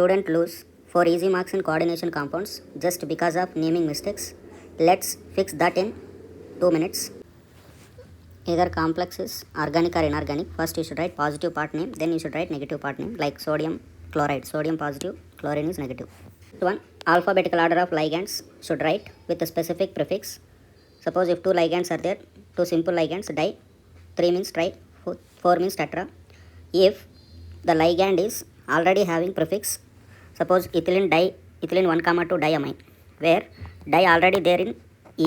Student lose 4 easy marks in coordination compounds just because of naming mistakes. Let's fix that in 2 minutes. Either complex is organic or inorganic. First you should write positive part name, then you should write negative part name, like sodium chloride. Sodium positive, chlorine is negative. One, alphabetical order of ligands should write with a specific prefix. Suppose if 2 ligands are there, 2 simple ligands, di, 3 means tri, 4 means tetra. If the ligand is already having prefix, suppose ethylene 1 comma 2 diamine, where di already there in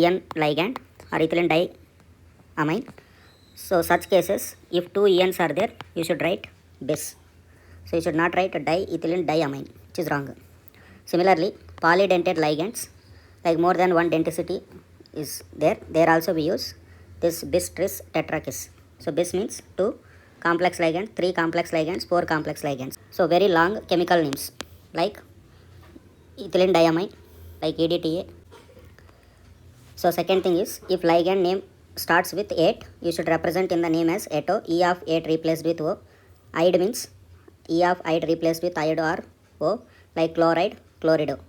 en ligand or ethylene diamine. So such cases, if 2 ens are there, you should write bis. So you should not write diethylene diamine, which is wrong. Similarly, polydentate ligands, like more than one denticity is there, there also we use this bis tris tetrakis. So bis means 2 complex ligands, 3 complex ligands, 4 complex ligands. So very long chemical names like ethylene diamine, like EDTA. So second thing is, if ligand name starts with 8, you should represent in the name as eto, E of 8 replaced with O. Ide means E of 8 replaced with iod or O, like chloride, chlorido,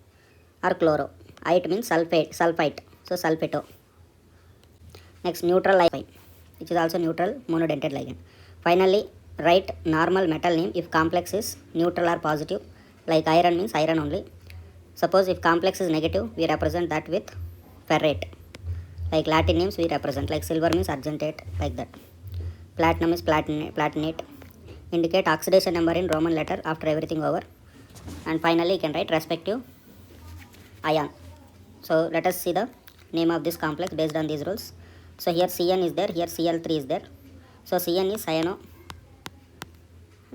or chloro. Ite means sulfite, so sulfato. Next, neutral ligand, which is also neutral monodentate ligand. Finally, write normal metal name if complex is neutral or positive, like iron means iron only. Suppose if complex is negative, we represent that with ferrate. Like Latin names we represent, like silver means argentate, like that. Platinum is platinate. Indicate oxidation number in Roman letter after everything over. And finally you can write respective ion. So let us see the name of this complex based on these rules. So here Cn is there, here Cl3 is there. So Cn is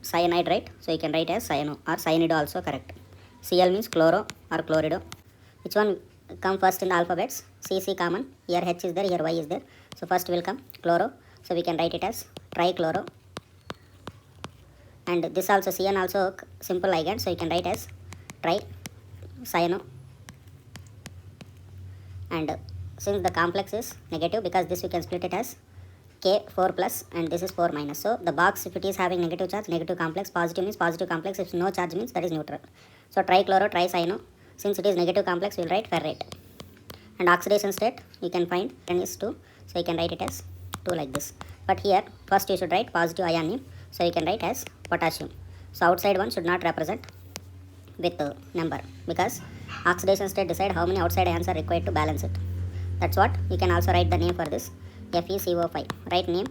cyanide, right? So you can write as cyano or cyanido also correct. Cl means chloro or chlorido. Which one come first in the alphabets? C common. Here H is there, here Y is there. So first will come chloro. So we can write it as trichloro. And this also Cn also simple ligand. So you can write as tri-cyano. And since the complex is negative, because this we can split it as K4 plus and this is 4 minus. So the box, if it is having negative charge, negative complex, positive means positive complex, if no charge means that is neutral. So trichloro, tricyano, since it is negative complex, we will write ferrate. And oxidation state, you can find N is 2, so you can write it as 2 like this. But here, first you should write positive ion name, so you can write as potassium. So outside one should not represent with number, because oxidation state decide how many outside ions are required to balance it. That's what you can also write the name for this, FeCO5. Write name